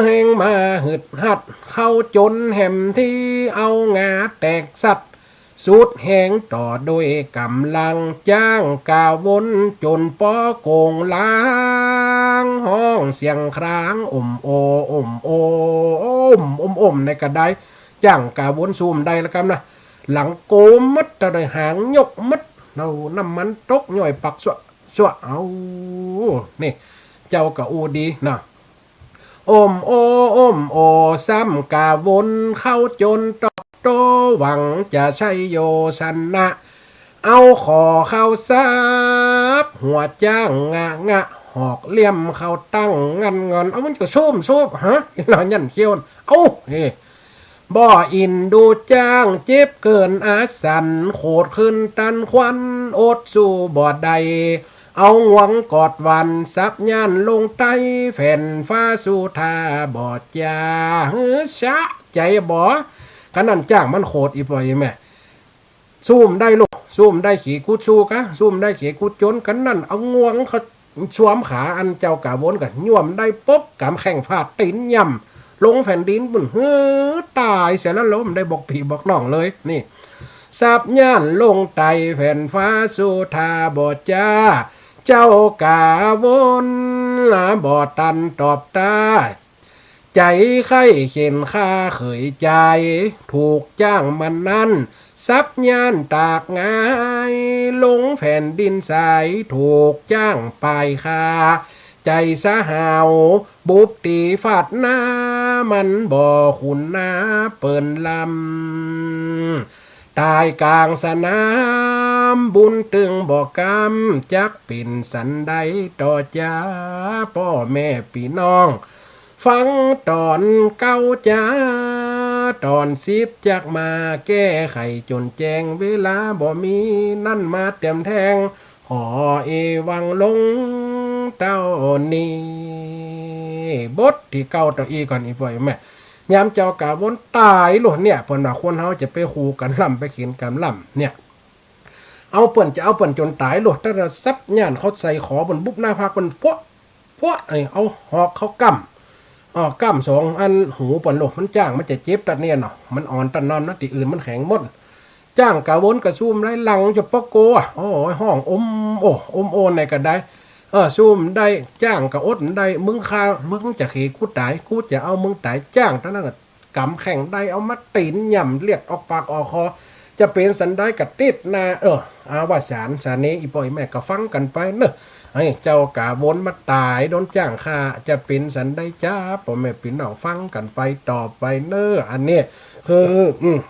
แหงมาหึดหัดเข้าจนแหมที่เอางาแตกสัตว์สุดแหงต่อโดยกำลังจ้างกาวนจนป้อโกงล้างห้องเสียงครางในกระไดจ้างกาวนซูมได้แล้วกันนะหลังโกมัดตะเลยหางยกมัดเราน้ำมันตกย่อยปักสวเอานี่เจ้ากะอูดีนะโอซ้ำกาวนเข้าจนตอกโตหวังจะใช้โยชนะเอาขอเข้าซับหัวจ้างงะหอกเลี่ยมเข้าตั้งงันเอามันก็ซูมฮะหน่อยยันเขี้ยวเอาบ่อินดูจ้างเจ็บเกินอาสันโคดขึ้นตันควันอดสู้บ่ใดเอาหวังกอดวันซับย่านลงใต้แผ่นฟ้าสู่ทาบอดยาชะใจบ่ขนาดจ้างมันโคดอีปอยแม่ซูมได้ลูกซ ซุ่มได้ขี่กูชูกะซุ่มได้ขี่กูจนกันนั่นเอางวงเขาสวมขาอันเจ้ากะวนกันย่วมได้ปุ๊บกำแข่งฟาดตีนย่ำลงแผ่นดินบุ่นเฮ้อตายเสียแล้วล้มได้บอกผีบอกน้องเลยนี่สับย่านลงไตแผ่นฟ้าสุธาบอดจ้าเจ้ากาวนบอดตันตอบตาใจไข้เข็นค่าเขยใจถูกจ้างมันนั่นซับย่านตากงายลงแผ่นดินสายถูกจ้างปลายคาใจสะหาวบุบตีฟาดหน้ามันบ่อขุนนาเปิ่นลำตายกลางสนามบุญตึงบ่กำจักปิ่นสันใดต่อจ้าพ่อแม่พี่น้องฟังตอนเก้าจ้าตอนสิบจักมาแก้ไขจนแจงเวลาบ่มีนั่นมาเต็มแทงขอเอวังลงเต้านี้บทที่เก้าต่ออีก่อนอีป่อยแม่ยามเจ้ากะวนตายหลดเนี่ยเพิ่นว่าคนเฮาจะไปคู่กันล่ำไปเขียนกันล่ำเนี่ยเอาเปิ้นจะเอาเปิ้นจนตายหลดแต่ละซับย่านเขาใส่ขอบนบุบหน้าพากเปิ้นพวกไอ้เอาหอกเขากำก้ำสองอันหูปนโลมันจ้างมันจะเจ็บตัดเนี่ยเนาะมันอ่อนตัดนอนนะที่อื่นมันแข็งหมดจ้างกะวนกะซูมได้หลังจะปอกโกอ่ะโอ้ยห้องอมโอนในก็ได้ซูมได้จ้างกะอดได้มึงค่ามึงจะขี่กูตายกูจะเอามึงตายจ้างทั้งนั้นกำแข่งได้เอามาตีนย่ำเลียดออกปากออกคอจะเป็นสันได้กะติดนาอาว่าสารนี้อีปอยแม่ก็ฟังกันไปเนอะไอ้เจ้ากะวนมาตายโดนจ้างค่าจะเป็นสันได้จ้าพ่อแม่พี่น้องฟังกันไปต่อไปเนอะอันนี้คือ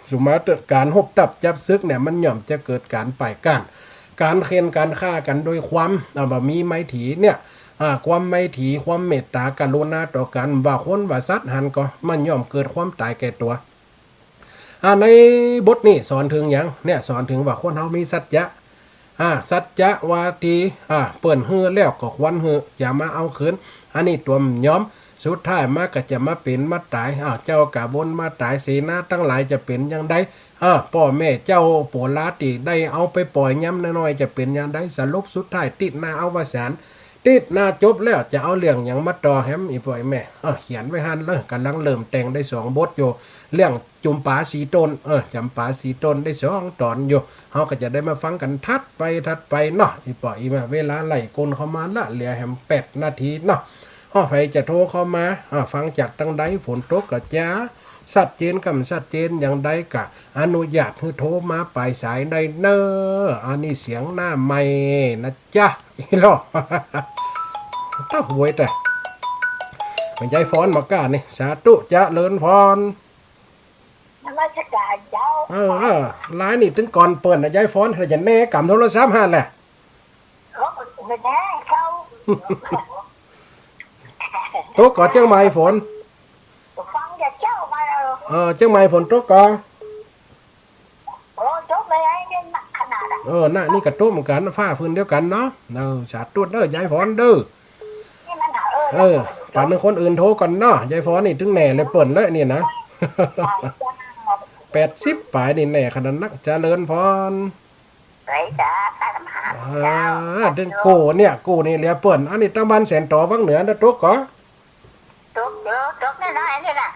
สุมาเตอการหบตับจับซึกเนี่ยมันย่อมจะเกิดการป่ายการเค้นการฆ่ากันโดยความแบบมีไม้ถีเนี่ยความไม้ถีความเมตตากรุณาต่อกันว่าคนว่าสัตว์หันก็มันย่อมเกิดความตายแก่ตัวในบทนี้สอนถึงอย่างเนี่ยสอนถึงว่าคนเฮามีสัจจะสัจจะวาทีเปิ่นฮือแล้วก็ควันฮืออย่ามาเอาคืนอันนี้ตัวย้อมสุดท้ายมาก็จะมาเป็นมาตายเจ้ากะวนมาตายเสนาตั้งหลายจะเป็นอย่างใดพ่อแม่เจ้าโปลาติได้เอาไปปล่อยย้ำน้อยๆจะเป็นอย่างใดสรุปสุดท้ายติดหน้าเอาวสารติดหน้าจบแล้วจะเอาเรื่องอย่างมาต่อแฮมอีปล่อยแม่เขียนไว้หันเลยกำลังเริ่มแต่งได้2 บทอยู่เรื่องจุมป่าสีต้นจำป่าสีต้นได้2 ตอนอยู่เขาก็จะได้มาฟังกันทัดไปเนาะอีปล่อยมาเวลาไหลกลเข้ามาละเหลือแฮม8 นาทีเนาะใครจะโทรเข้ามาฟังจากตั้งใดฝนตกกับจ้าสัดเจนกับสัดเจนอย่างใดกะอนุญาตให้โทรมาปลายสายได้เนออันนี้เสียงหน้าใหม่นะจ๊ะอีหล่อต้าหวยแต่เป็นใจฟ้อนมากานี่สาธุจะเลินฟอนราชการเจ้าร้ายนี่ถึงก่อนเปิดนะยายฟ้อนจะแน่กำโทรศัพท์หันแหละไม่แน่เขาตกก่อนเชียงใหม่ฝนฟังจากเจ้ามาเชียงใหม่ฝนตกก่อนตกไปไอ้เนี่ยหนักขนาดน่ะนี่กระตุ้มกันฟ้าฟื้นเดียวกันเนาะสาธุเด้อยายฟ้อนเด้อป่านนึงคนอื่นโทรก่อนเนาะยายฟ้อนนี่ถึงแหน่เลยเปิดเลยนี่นะ80 ปลายนี่แหน่ขนาดนักเจริญพรไปจ้าข้าทำหาเดินกูเนี่ยกูนี่เรียเปิ่นอันนี้ตั้งบ้านแสนต่อวังเหนือนะตุ๊กก่อตุ๊กแน่นอนนี่แหละ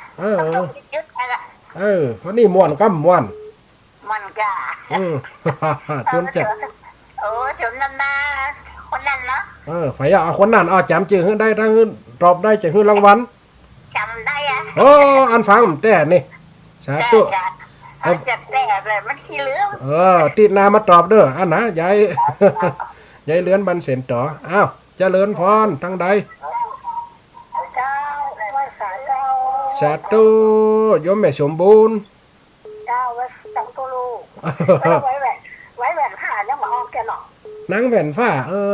วันนี้ม่วนกำม่วนมันกะจนจัดจนนั่นนะคนนั้นเนาะฝ่ายเอาคนนั้นจำจื่อได้ทั้งตอบได้จะฮื้อรางวัลจำได้อันฟังแต่นี่สาธุจัดแต่แบบมันขี้เลื่อมติดนามาตอบเด้ออันนะยายเลื้อนบันเสนต่ออ้าวเจริญพรทั้งใดสาธุโยมแม่สมบูรณ์ตั้งตัวลูกไว้แหวนผ้าแล้วมาออกแกหนอนังแหวนผ้า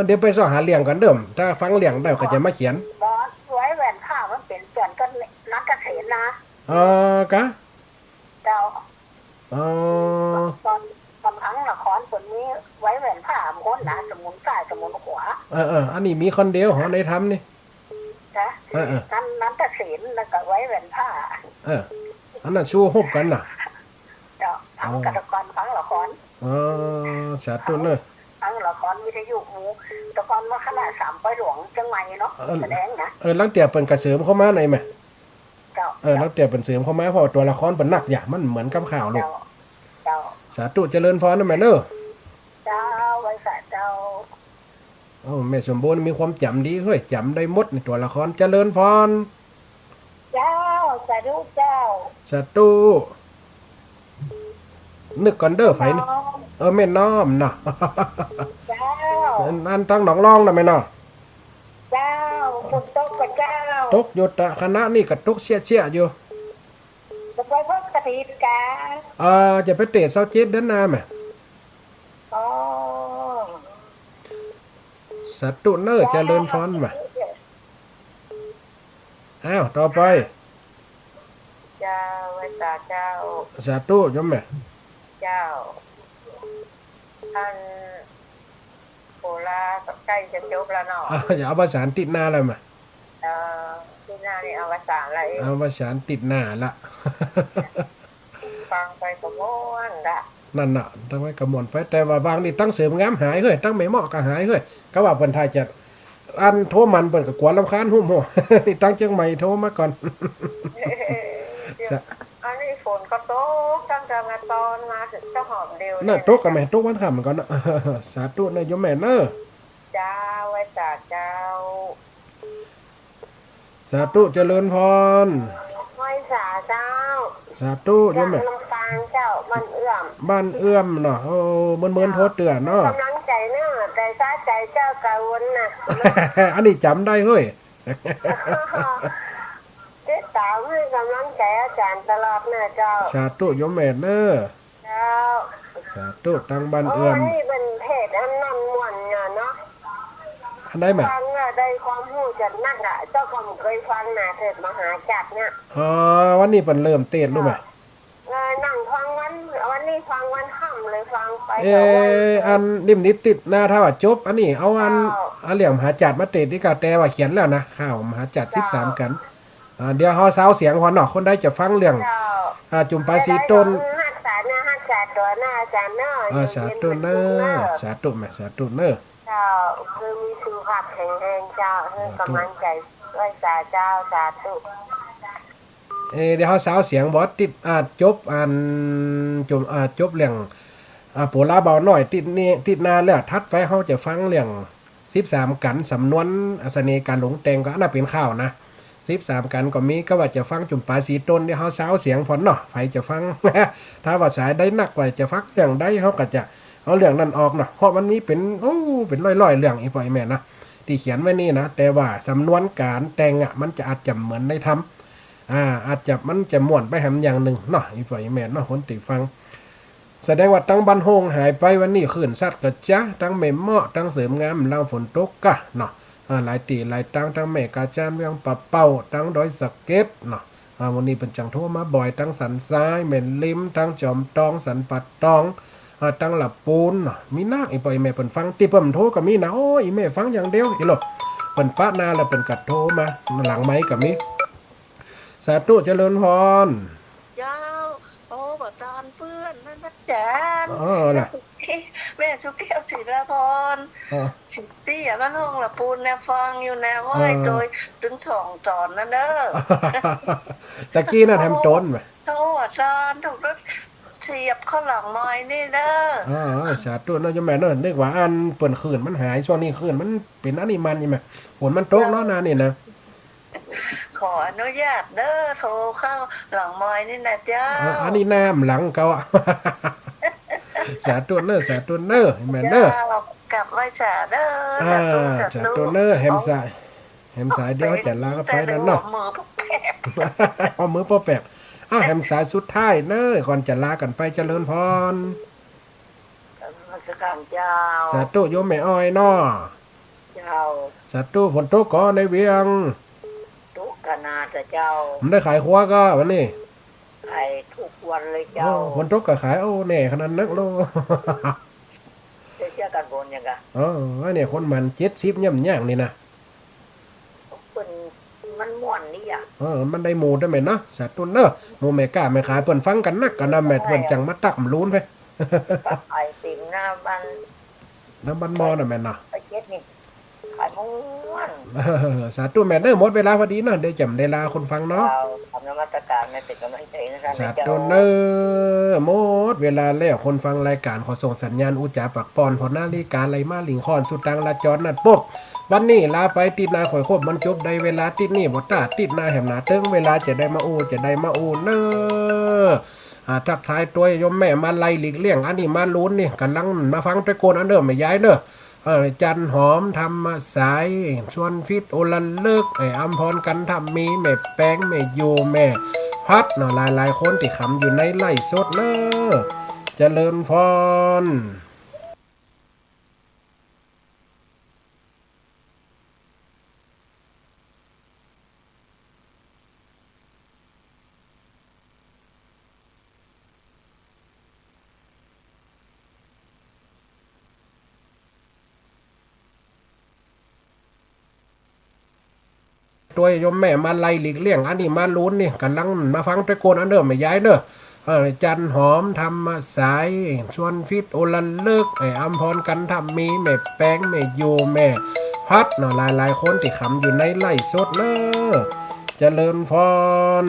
เดี๋ยวไปสอหาเลี้ยงกันเดิมถ้าฟังเลี้ยงได้ก็จะมาเขียนบอสไว้แหวนผ้ามันเป็นเปลี่ยนกันนักเกษตรนะกะเจ้าตอนครั้งละครคนนี้ไว้แหวนผ้าคนนะสมุนซ้ายสมุนขวาอันนี้มีคนเดียวเหรอในทำนี่นะนั้นเกษตรแล้วก็ไว้แหวนผ้าอันนั้นชู้ฮบกันน่ะเจ้าพังกระดกรพังละคร อ๋อสาธุเนอะอังละครวิทยุหมูตะกอนว่าขนาด3ไปหลวงจังใหม่เนาะแสดงนะลังเตียเปิ่นกระเสริมเข้ามาหน่อยแหมเจ้าลังเตียเปิ่นเสริมเข้ามาเพราะตัวละครเปิ่นหนักอย่างมันเหมือนกับข่าวลูกเจ้าสาธุเจริญพรนะแม่เนอะเจ้าไว้สาเจ้าแม่สมบูรณ์มีความจำดีเฮ้ยจำได้หมดในตัวละครเจริญพรเจ้าสาธุเจ้าสาธุนึกก่อนเด้อไผนี่แม่น้อมเนาะเจ้าอันตั้งหนองร่องนะแม่เนาะเจ้าฝนตกกับเจ้าตกอยู่ตะคณะนี่ก็ตกเชี่ยๆอยู่จะไปพบกระถิ่นกัน จะไปเตะ27เดือนหน้าแม่อ๋อสาธุเนอะเจริญพรแม่อ้าวต่อไปเจ้าไว้สาเจ้าสาธุโยมแม่เจ้าท่านโคราใกล้จะจบแล้วเนาะอย่าเอาภาษาติดหน้าเลยแม่ที่หน้านี่เอาภาษาอะไรเอาภาษาติดหน้าละฟังไปก็ม่วนละนั่นน่ะตั้งไว้กระมวลไปแต่ว่าบางนี่ตั้งเสริมงามหายเฮ้ยตั้งไม่เหมาะก็หายเฮ้ยก็ว่าเพิ่นทายจะอันโทรมันเปิดกับกวนรำคาญหุ่มหัวนี่ตั้งเชียงใหม่โทรมาก่อนอันนี้ฝนก็ตกตั้งแต่มาตอนมาถึงจะหอมเดียวน่ะตกกับแม่ตกวันค่ำก่อนนะสาธุนะโยมแม่เนอะเจ้าไว้สาเจ้าสาธุเจริญพรไว้สาเจ้าสาธุโยมแม่ลำปางเจ้าบ้านเอื้อมเนาะเมินโทษเตือนเนาะกำลังใจเนาะแต่ซาใจเจ้ากาวนน่ะอันนี้จำได้เฮ้ยเจ๊ตามให้กำลังใจอาจารย์ตลอดนะเจ้าสาธุโยมแม่เนอะเจ้าสาธุตั้งบ้านเอื้อมนี่เป็นเพจอันนั่นม่วนเนาะอันได้ไหมฟังได้ความรู้จากนักเจ้าก็เคยฟังนะเทศมหาจักรเนี่ยวันนี้เป็นเริ่มเต้นรู้ไหมนั่งฟังวันนี้ฟังวันค่ำเลยฟังไปอันริมนิดติดหน้าถ้าว่าจบอันนี้เอาเหลี่ยมมหาจัดมาเตะที่กาแต่ว่าเขียนแล้วนะข่าวมหาจัด13กันเดี๋ยวเฮาสาวเสียงคนเนาะคนได้จะฟังเรื่องจุ่มปลาสีต้นฮักษาหน้าฮักษาตัวหน้าอาจารย์เนอะสาธุเนอะสาธุแม่สาธุเนอะเจ้าคือมีสุขภาพแข็งแรงเจ้าคือกำลังใจไว้สาเจ้าสาธุเดี๋ยวเฮาสาวเสียงบ่ติดจบจุ่มจบเรื่องโปลาเบาหน่อยติดนี่ติดนานแล้วทัดไปเฮาจะฟังเรื่อง13กันสำนวนเสน่ห์การหลงแต่งก็อันน่ะเป็นข่าวนะ13กันก็มีก็ว่าจะฟังจุ่มปลาสีต้นเดี๋ยวเฮาสาวเสียงฝนเนาะไผจะฟัง ถ้าว่าสายได้นักกว่าจะฟังเรื่องใดเฮาก็จะเอาเรื่องนั้นออกเนาะเพราะมันมีเป็นร้อยๆเรื่องอีพ่อไอ้แม่นะที่เขียนไว้นี่นะแต่ว่าสำนวนการแต่งมันจะอาจจะเหมือนในธรรมอาจจะมันจะม่วนไปแหมอย่างหนึ่งเนาะอีฝ่ายแม่เนาะคนติฟังแสดงว่าตั้งบันโฮงหายไปวันนี้ขึ้นสัตว์กระจ้าตั้งแม่เหมาะตั้งเสริมงามเราฝนตกกะเนาะหลายตีหลายตั้งแม่กาจานเวียงปะเป้าตั้งดอยสะเก็ดเนาะวันนี้เป็นจังโทรมาบ่อยตั้งสันซ้ายแม่นลิมตั้งจอมตองสันปัดตองตั้งหลับปูนเนาะมีนาคอีฝ่ายแม่เปิ่นฟังตีเปิ่นโทรก็มีนะโอ้ยแม่ฟังอย่างเดียวอีหลบเปิ่นป้านาแล้วเปิ่นกัดโทรมาหลังไม้ก็มีสาธุเจริญพรเจ้าบอกจานเพื่อนนั่นนะจานล่ะแม่ชุกแก้วศิลพรสิตี้บ้านห้องละปูนแนวฟังอยู่แนวว่าโดยถึง2 ตอนนั่นเด้อตะกี้น่ะทำโจนไหมโทษจานถูกรถเสียบข้าวหลังมอยนี่เด้อสาธุเนาะจะแม่เนาะนึกว่าอันเปิ่นคืนมันหายช่วงนี้คืนมันเป็นอันนี้มันใช่ไหมฝนมันตกเนาะนานนี่นะขออนุญาตเด้อโทรเข้าหลังมอยนี่นะเจ้าอันนี้น้ำหลังเก่าสาธุเนอะสาธุเนอะแม่เนอะกลับไว้สาเด้อสาธุเนอะแฮมสายเดียวจะลาก็ไปนั่นเนาะเอามือป้อแปบแฮมสายสุดท้ายเนอะก่อนจะลากันไปเจริญพรสาธุโยมแม่อ้อยเนาะสาธุฝนตกก่อนในเวียงขนาดเจ้ามันได้ขายครัวก็วันนี้ขายทุกวันเลยเจ้าฝนตกก็ขายแน่ขนาดนักโลเชื่อกันบนยังไงเนี่ยคนมัน70ย่ำย่างนี่นะเป็นมันม่วนนี่มันได้หมูได้ไหมเนาะสาธุเนอะหมูแม่กล้าแม่ขายเปิ่นฟังกันนักกันนะแม่เปิ่นจังมาตักมลุ้นไป กับไอติมหน้าบ้าน น้ำบันมอน่ะแม่นเนาะ ไปเจ็ดนี่ขายม้วน สาธุแม่เด้อหมดเวลาพอดีเนาะเดี๋ยวจำได้ลาคนฟังเนาะ เราทำนมัสการไม่เป็นกำลังใจนะท่าน สา นะเจ้า ธุเนอหมดเวลาแล้วคนฟังรายการขอส่งสัญญาณอุจจาปักปอนพอนาฬิกาไหลมาลิงคอนสุดตังลาจรนัดปุ๊บวันนี้ลาไปติดนาข่อยครบมันจบได้เวลาติดนี่บ่ตาติดนาแหมนาถึงเวลาจะได้มาอูจะได้มาอูเนอทักทายตัวยมแม่มาไล่หลีกเลี่ยงอันนี้มาลุ้นนี่กำลังมาฟังตะโกนอันเดิมไม่ย้ายเนอะจันหอมทำมาสายชวนฟิตโอลันเลิกไอ้อัมพรกันทำมีแม่แป้งแม่โยแม่พัดเนาะหลายๆคนที่ขำอยู่ในไล่สดเนอะเจริญพรตัวยมแม่มาไล่หลีกเลี่ยงอันนี้มาลุ้นนี่กำลังมาฟังตะโกนอันเดิมไม่ย้ายเนอะจันหอมทำมาสายชวนฟิตโอลันเลิกไอ้อัมพรกันทำมีแม่แป้งแม่โยแม่พัดเนาะหลายๆคนที่ขำอยู่ในไล่สดเนอะเจริญพร